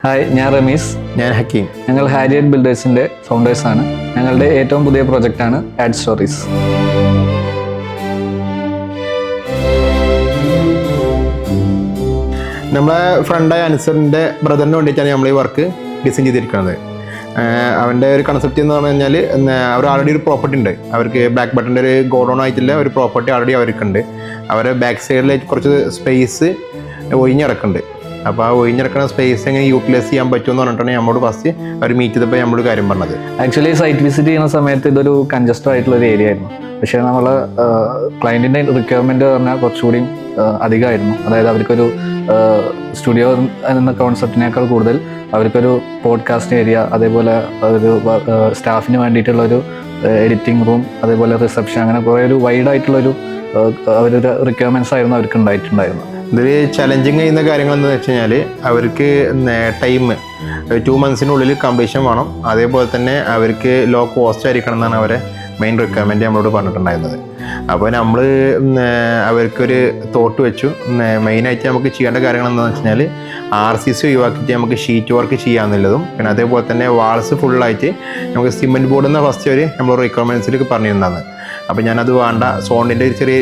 Hi, ഞാൻ റമീസ്. ഞാൻ ഹക്കീം. ഞങ്ങൾ ഹാരിയറ്റ് ബിൽഡേഴ്സിൻ്റെ ഫൗണ്ടേഴ്സാണ്. ഞങ്ങളുടെ ഏറ്റവും പുതിയ പ്രൊജക്റ്റാണ് ആഡ് സ്റ്റോറീസ്. നമ്മളെ ഫ്രണ്ടായ അൻസറിൻ്റെ ബ്രദറിന് വേണ്ടിയിട്ടാണ് നമ്മൾ ഈ വർക്ക് ഡിസൈൻ ചെയ്തിരിക്കുന്നത്. അവൻ്റെ ഒരു കൺസെപ്റ്റ് എന്ന് പറഞ്ഞു കഴിഞ്ഞാൽ അവർ ആൾറെഡി ഒരു പ്രോപ്പർട്ടി ഉണ്ട്. അവർക്ക് ബ്ലാക്ക് ബട്ടൻ്റെ ഒരു ഗോഡൗൺ ആയിട്ടുള്ള ഒരു പ്രോപ്പർട്ടി ആൾറെഡി അവർക്കുണ്ട്. അവരെ ബാക്ക് സൈഡിലേക്ക് കുറച്ച് സ്പേസ് ഒഴിഞ്ഞിറക്കുന്നുണ്ട്. അപ്പോൾ ആ ഒഴിഞ്ഞിറക്കുന്ന സ്പേസ് എങ്ങനെ യൂട്ടിലൈസ് ചെയ്യാൻ പറ്റുമെന്ന് പറഞ്ഞിട്ടാണ് നമ്മളോട് ഫസ്റ്റ് അവർ മീറ്റ് ചെയ്തപ്പോൾ നമ്മളൊരു കാര്യം പറഞ്ഞത്. ആക്ച്വലി സൈറ്റ് വിസിറ്റ് ചെയ്യുന്ന സമയത്ത് ഇതൊരു കൺജസ്റ്റഡ് ആയിട്ടുള്ളൊരു ഏരിയ ആയിരുന്നു. പക്ഷേ നമ്മൾ ക്ലയൻറ്റിൻ്റെ റിക്വയർമെൻറ്റ് പറഞ്ഞാൽ കുറച്ചുകൂടി അധികമായിരുന്നു. അതായത് അവർക്കൊരു സ്റ്റുഡിയോ എന്ന കോൺസെപ്റ്റിനേക്കാൾ കൂടുതൽ അവർക്കൊരു പോഡ്കാസ്റ്റ് ഏരിയ, അതേപോലെ ഒരു സ്റ്റാഫിന് വേണ്ടിയിട്ടുള്ളൊരു എഡിറ്റിംഗ് റൂം, അതേപോലെ റിസപ്ഷൻ, അങ്ങനെ കുറേ ഒരു വൈഡായിട്ടുള്ളൊരു അവരൊരു റിക്വയർമെൻറ്റ്സ് ആയിരുന്നു അവർക്ക് ഉണ്ടായിട്ടുണ്ടായിരുന്നത്. ഇതിൽ ചലഞ്ചിങ് ചെയ്യുന്ന കാര്യങ്ങൾ എന്താണെന്ന് വെച്ച് കഴിഞ്ഞാൽ അവർക്ക് ടൈം 2 months കംപ്ലീഷൻ വേണം. അതേപോലെ തന്നെ അവർക്ക് ലോ കോസ്റ്റ് ആയിരിക്കണം എന്നാണ് അവരെ മെയിൻ റിക്വയർമെൻറ്റ് നമ്മളോട് പറഞ്ഞിട്ടുണ്ടായിരുന്നത്. അപ്പോൾ നമ്മൾ അവർക്കൊരു തോട്ട് വെച്ചു. മെയിനായിട്ട് നമുക്ക് ചെയ്യേണ്ട കാര്യങ്ങൾ എന്താണെന്ന് വെച്ച് കഴിഞ്ഞാൽ RCC ഒഴിവാക്കിയിട്ട് നമുക്ക് ഷീറ്റ് വർക്ക് ചെയ്യാമെന്നുള്ളതും, പിന്നെ അതേപോലെ തന്നെ വാൾസ് ഫുള്ളായിട്ട് നമുക്ക് സിമെൻറ്റ് ബോർഡ് എന്ന ഫസ്റ്റ് അവർ നമ്മൾ റിക്വയർമെൻറ്റ്സിലേക്ക് പറഞ്ഞിട്ടുണ്ടാകുന്നത്. അപ്പോൾ ഞാനത് വേണ്ട, സോണിൻ്റെ ചെറിയ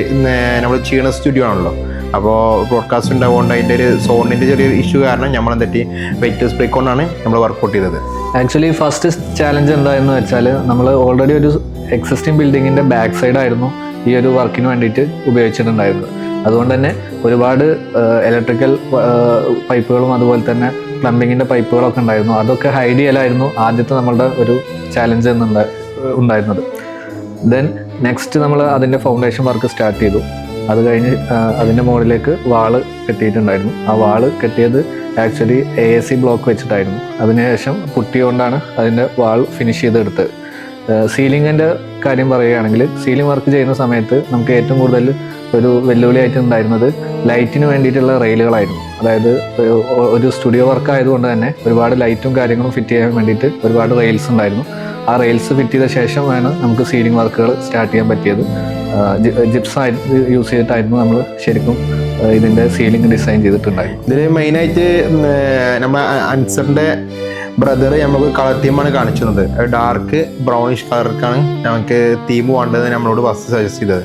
നമ്മൾ ചെയ്യണ സ്റ്റുഡിയോ ആണല്ലോ, അപ്പോൾ ബ്രോഡ്കാസ്റ്റ് ഉണ്ടാവുകൊണ്ട് അതിൻ്റെ ഒരു സോണിൻ്റെ ചെറിയൊരു ഇഷ്യൂ കാരണം നമ്മൾ എന്തെറ്റി വെയിറ്റ് ബ്രേക്ക് കൊണ്ടാണ് നമ്മൾ വർക്കൗട്ട് ചെയ്തത്. ആക്ച്വലി ഫസ്റ്റ് ചാലഞ്ച് എന്തായെന്ന് വെച്ചാൽ നമ്മൾ ഓൾറെഡി ഒരു എക്സിസ്റ്റിംഗ് ബിൽഡിങ്ങിൻ്റെ ബാക്ക് സൈഡായിരുന്നു ഈ ഒരു വർക്കിന് വേണ്ടിയിട്ട് ഉപയോഗിച്ചിട്ടുണ്ടായിരുന്നത്. അതുകൊണ്ട് തന്നെ ഒരുപാട് ഇലക്ട്രിക്കൽ പൈപ്പുകളും അതുപോലെ തന്നെ പ്ലംബിങ്ങിൻ്റെ പൈപ്പുകളൊക്കെ ഉണ്ടായിരുന്നു. അതൊക്കെ ഹൈഡ് ചെയ്യലായിരുന്നു ആദ്യത്തെ നമ്മളുടെ ഒരു ചാലഞ്ച് ഉണ്ടായിരുന്നത്. ദെൻ നെക്സ്റ്റ് നമ്മൾ അതിൻ്റെ ഫൗണ്ടേഷൻ വർക്ക് സ്റ്റാർട്ട് ചെയ്തു. അത് കഴിഞ്ഞ് അതിൻ്റെ മുകളിലേക്ക് വാള് കെട്ടിയിട്ടുണ്ടായിരുന്നു. ആ വാള് കെട്ടിയത് ആക്ച്വലി AAC ബ്ലോക്ക് വെച്ചിട്ടായിരുന്നു. അതിനുശേഷം പുട്ടി കൊണ്ടാണ് അതിൻ്റെ വാൾ ഫിനിഷ് ചെയ്തെടുത്തത്. സീലിങ്ങിൻ്റെ കാര്യം പറയുകയാണെങ്കിൽ സീലിംഗ് വർക്ക് ചെയ്യുന്ന സമയത്ത് നമുക്ക് ഏറ്റവും കൂടുതൽ ഒരു വെല്ലുവിളിയായിട്ട് ഉണ്ടായിരുന്നത് ലൈറ്റിന് വേണ്ടിയിട്ടുള്ള റെയിലുകളായിരുന്നു. അതായത് ഒരു സ്റ്റുഡിയോ വർക്ക് ആയതുകൊണ്ട് തന്നെ ഒരുപാട് ലൈറ്റും കാര്യങ്ങളും ഫിറ്റ് ചെയ്യാൻ വേണ്ടിയിട്ട് ഒരുപാട് റെയിൽസ് ഉണ്ടായിരുന്നു. ആ റെയിൽസ് ഫിറ്റ് ചെയ്ത ശേഷം വേണം നമുക്ക് സീലിംഗ് വർക്കുകൾ സ്റ്റാർട്ട് ചെയ്യാൻ പറ്റിയത്. ജിപ്സം യൂസ് ചെയ്തിട്ടായിരുന്നു നമ്മൾ ശരിക്കും ഇതിൻ്റെ സീലിംഗ് ഡിസൈൻ ചെയ്തിട്ടുണ്ടായിരുന്നു. ഇതിൽ മെയിനായിട്ട് നമ്മൾ അൻസറിൻ്റെ ബ്രദർ നമുക്ക് കളർ തീമാണ് കാണിച്ചിരുന്നത്. ഡാർക്ക് ബ്രൗണിഷ് കളർക്കാണ് നമുക്ക് തീം വേണ്ടത് നമ്മളോട് ഫസ്റ്റ് സജസ്റ്റ് ചെയ്തത്.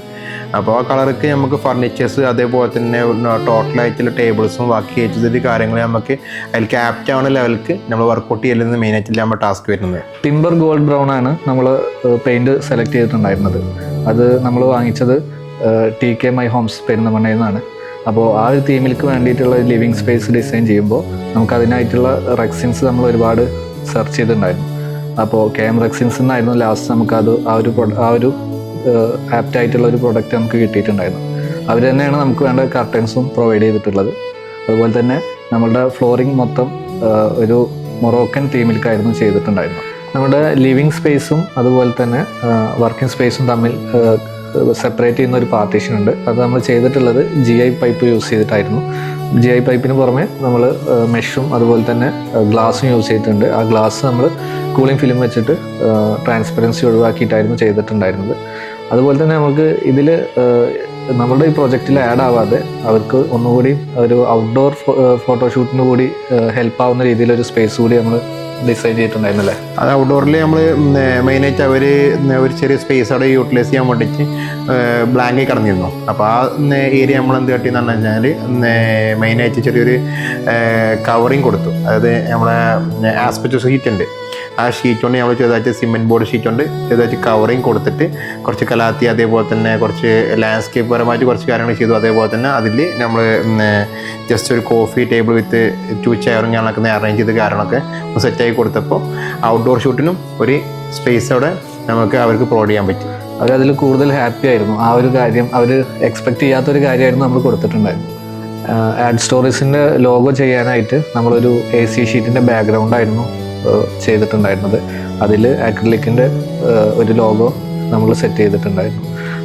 അപ്പോൾ ആ കളർക്ക് നമുക്ക് ഫർണിച്ചേഴ്സ്, അതേപോലെ തന്നെ ടോട്ടലായിട്ടുള്ള ടേബിൾസും ബാക്കി HDD കാര്യങ്ങൾ നമുക്ക് അതിൽ ക്യാപ്റ്റ് ആവുന്ന ലെവലിക്ക് നമ്മൾ വർക്കൗട്ട് ചെയ്യലെന്ന് മെയിനായിട്ടില്ല നമ്മൾ ടാസ്ക് വരുന്നത്. ടിമ്പർ ഗോൾഡ് ബ്രൗൺ ആണ് നമ്മൾ പെയിൻറ് സെലക്ട് ചെയ്തിട്ടുണ്ടായിരുന്നത്. അത് നമ്മൾ വാങ്ങിച്ചത് TK My Homes പെരിന്തൽമണ്ണയിൽ നിന്നാണ്. അപ്പോൾ ആ ഒരു തീമിലേക്ക് വേണ്ടിയിട്ടുള്ള ലിവിങ് സ്പേസ് ഡിസൈൻ ചെയ്യുമ്പോൾ നമുക്ക് അതിനായിട്ടുള്ള റെക്സിൻസ് നമ്മൾ ഒരുപാട് സെർച്ച് ചെയ്തിട്ടുണ്ടായിരുന്നു. അപ്പോൾ KM റെക്സിൻസ് എന്നായിരുന്നു ലാസ്റ്റ് നമുക്കത് ആ ഒരു ആപ്റ്റ് ആയിട്ടുള്ള ഒരു പ്രൊഡക്റ്റ് നമുക്ക് കിട്ടിയിട്ടുണ്ടായിരുന്നു. അവർ തന്നെയാണ് നമുക്ക് വേണ്ട കർട്ടൻസും പ്രൊവൈഡ് ചെയ്തിട്ടുള്ളത്. അതുപോലെ തന്നെ നമ്മളുടെ ഫ്ലോറിംഗ് മൊത്തം ഒരു മൊറോക്കൻ തീമിലേക്കായിരുന്നു ചെയ്തിട്ടുണ്ടായിരുന്നത്. നമ്മുടെ ലിവിങ് സ്പേസും അതുപോലെ തന്നെ വർക്കിംഗ് സ്പേസും തമ്മിൽ സെപ്പറേറ്റ് ചെയ്യുന്ന ഒരു പാർട്ടീഷൻ ഉണ്ട്. അത് നമ്മൾ ചെയ്തിട്ടുള്ളത് GI പൈപ്പ് യൂസ് ചെയ്തിട്ടായിരുന്നു. GI പൈപ്പിന് പുറമെ നമ്മൾ മെഷും അതുപോലെ തന്നെ ഗ്ലാസും യൂസ് ചെയ്തിട്ടുണ്ട്. ആ ഗ്ലാസ് നമ്മൾ കൂളിംഗ് ഫിലിം വെച്ചിട്ട് ട്രാൻസ്പെറൻസി ഒഴിവാക്കിയിട്ടായിരുന്നു ചെയ്തിട്ടുണ്ടായിരുന്നത്. അതുപോലെ തന്നെ നമുക്ക് ഇതിൽ നമ്മുടെ ഈ പ്രൊജക്റ്റിൽ ആഡ് ആവാതെ അവർക്ക് ഒന്നുകൂടി ഒരു ഔട്ട്ഡോർ ഫോട്ടോഷൂട്ടിന് കൂടി ഹെൽപ്പ് ആവുന്ന രീതിയിലൊരു സ്പേസ് കൂടി നമ്മൾ ഡിസൈൻ ചെയ്തിട്ടുണ്ടായിരുന്നല്ലേ. അത് ഔട്ട്ഡോറിൽ നമ്മൾ മെയിനായിട്ട് അവർ ഒരു ചെറിയ സ്പേസ് അവിടെ യൂട്ടിലൈസ് ചെയ്യാൻ വേണ്ടിയിട്ട് ബ്ലാങ്ക് കടന്നിരുന്നു. അപ്പോൾ ആ ഏരിയ നമ്മൾ എന്ത് കട്ടിയെന്ന് പറഞ്ഞു കഴിഞ്ഞാൽ മെയിനായിട്ട് ചെറിയൊരു കവറിങ് കൊടുത്തു. അതായത് നമ്മളെ ആസ്പെക്ട് ഷീറ്റ് ഉണ്ട്, ആ ഷീറ്റ് കൊണ്ട് നമ്മൾ ചെറുതായിട്ട് സിമെൻറ്റ് ബോർഡ് ഷീറ്റ് കൊണ്ട് ചെറുതായിട്ട് കവറിങ് കൊടുത്തിട്ട് കുറച്ച് കലാത്തി, അതേപോലെ തന്നെ കുറച്ച് ലാൻഡ്സ്കേപ്പ് പരമായിട്ട് കുറച്ച് കാര്യങ്ങൾ ചെയ്തു. അതേപോലെ തന്നെ അതിൽ നമ്മൾ ജസ്റ്റ് ഒരു കോഫി ടേബിൾ വിത്ത് 2 ചെയറും ഞാനൊക്കെ അറേഞ്ച് ചെയ്ത കാരണമൊക്കെ സെറ്റായി കൊടുത്തപ്പോൾ ഔട്ട്ഡോർ ഷൂട്ടിനും ഒരു സ്പേസ് അവിടെ നമുക്ക് അവർക്ക് പ്രൊവൈഡ് ചെയ്യാൻ പറ്റും. അവരതിൽ കൂടുതൽ ഹാപ്പി ആയിരുന്നു. ആ ഒരു കാര്യം അവർ എക്സ്പെക്റ്റ് ചെയ്യാത്തൊരു കാര്യമായിരുന്നു നമ്മൾ കൊടുത്തിട്ടുണ്ടായിരുന്നു. ആഡ് സ്റ്റോറീസിൻ്റെ ലോഗോ ചെയ്യാനായിട്ട് നമ്മളൊരു AC ഷീറ്റിൻ്റെ ബാക്ക്ഗ്രൗണ്ടായിരുന്നു ചെയ്തിട്ടുണ്ടായിരുന്നത്. അതിൽ അക്രിലിക്കിൻ്റെ ഒരു ലോഗോ നമ്മൾ സെറ്റ് ചെയ്തിട്ടുണ്ടായിരുന്നു.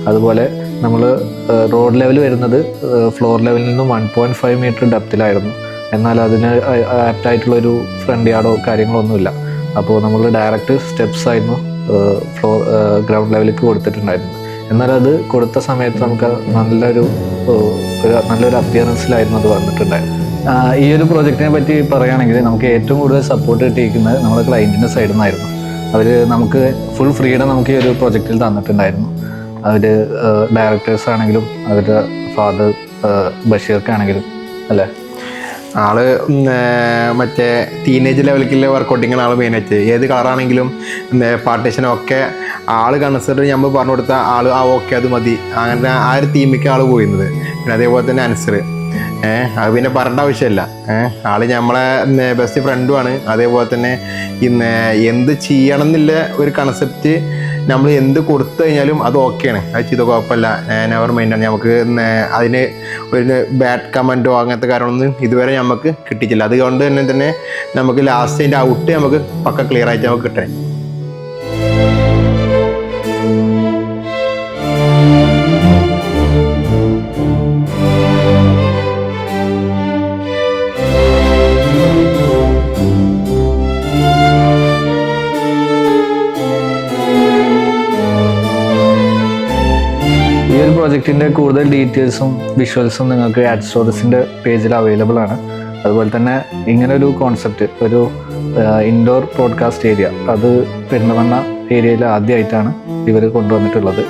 അതുപോലെ നമ്മൾ റോഡ് ലെവൽ വരുന്നത് ഫ്ലോർ ലെവലിൽ നിന്നും 1.5 മീറ്റർ ഡെപ്തിലായിരുന്നു. എന്നാൽ അതിന് ആപ്റ്റായിട്ടുള്ളൊരു ഫ്രണ്ട് യാർഡോ കാര്യങ്ങളൊന്നുമില്ല. അപ്പോൾ നമ്മൾ ഡയറക്റ്റ് സ്റ്റെപ്സ് ആയിരുന്നു ഗ്രൗണ്ട് ലെവലിലേക്ക് കൊടുത്തിട്ടുണ്ടായിരുന്നു. എന്നാൽ അത് കൊടുത്ത സമയത്ത് നമുക്ക് നല്ലൊരു അപ്പിയറൻസിലായിരുന്നു അത് വന്നിട്ടുണ്ടായിരുന്നു. ഈ ഒരു പ്രോജക്റ്റിനെ പറ്റി പറയുകയാണെങ്കിൽ നമുക്ക് ഏറ്റവും കൂടുതൽ സപ്പോർട്ട് കിട്ടിയിരിക്കുന്നത് നമ്മുടെ ക്ലയൻറ്റിൻ്റെ സൈഡിൽ നിന്നായിരുന്നു. അവർ നമുക്ക് ഫുൾ ഫ്രീഡം നമുക്ക് ഈ ഒരു പ്രോജക്റ്റിൽ തന്നിട്ടുണ്ടായിരുന്നു. അവർ ഡയറക്ടേഴ്സ് ആണെങ്കിലും അവരുടെ ഫാദർ ബഷീർക്കാണെങ്കിലും അല്ലേ, ആള് മറ്റേ ടീനേജ് ലെവലിലേക്കുള്ള വർക്കൗട്ടിങ്ങാണ് ആൾ മെയിനായിട്ട്. ഏത് കളറാണെങ്കിലും പാർട്ടീഷനൊക്കെ ആൾ കൺസിഡർ നമ്മൾ പറഞ്ഞു കൊടുത്ത ആൾ ഓക്കെ അത് മതി, അങ്ങനെ ആ ഒരു തീമിക്ക് ആൾ പോയിരുന്നത്. പിന്നെ അതേപോലെ തന്നെ അൻസർ അത് പിന്നെ പറയേണ്ട ആവശ്യമില്ല. ആള് നമ്മളെ ബെസ്റ്റ് ഫ്രണ്ടുമാണ്. അതേപോലെ തന്നെ ഇന്ന് എന്ത് ചെയ്യണം എന്നുള്ള ഒരു കൺസെപ്റ്റ് നമ്മൾ എന്ത് കൊടുത്തു കഴിഞ്ഞാലും അത് ഓക്കെയാണ്, അത് ചെയ്ത കുഴപ്പമില്ല, നെവർ മൈൻഡാണ്. നമുക്ക് അതിന് ഒരു ബാഡ് കമൻറ്റോ അങ്ങനത്തെ കാര്യങ്ങളൊന്നും ഇതുവരെ നമുക്ക് കിട്ടിയിട്ടില്ല. അതുകൊണ്ട് തന്നെ നമുക്ക് ലാസ്റ്റ് അതിൻ്റെ ഔട്ട് നമുക്ക് പക്ക ക്ലിയർ ആയിട്ട് നമുക്ക് കിട്ടേ. ഈ ഒരു പ്രോജക്റ്റിൻ്റെ കൂടുതൽ ഡീറ്റെയിൽസും വിഷ്വൽസും നിങ്ങൾക്ക് ആഡ് സ്റ്റോറീസിൻ്റെ പേജിൽ അവൈലബിൾ ആണ്. അതുപോലെ തന്നെ ഇങ്ങനൊരു കോൺസെപ്റ്റ്, ഒരു ഇൻഡോർ പോഡ്കാസ്റ്റ് ഏരിയ, അത് പെരിന്തൽമണ്ണ ഏരിയയിൽ ആദ്യമായിട്ടാണ് ഇവർ കൊണ്ടുവന്നിട്ടുള്ളത്.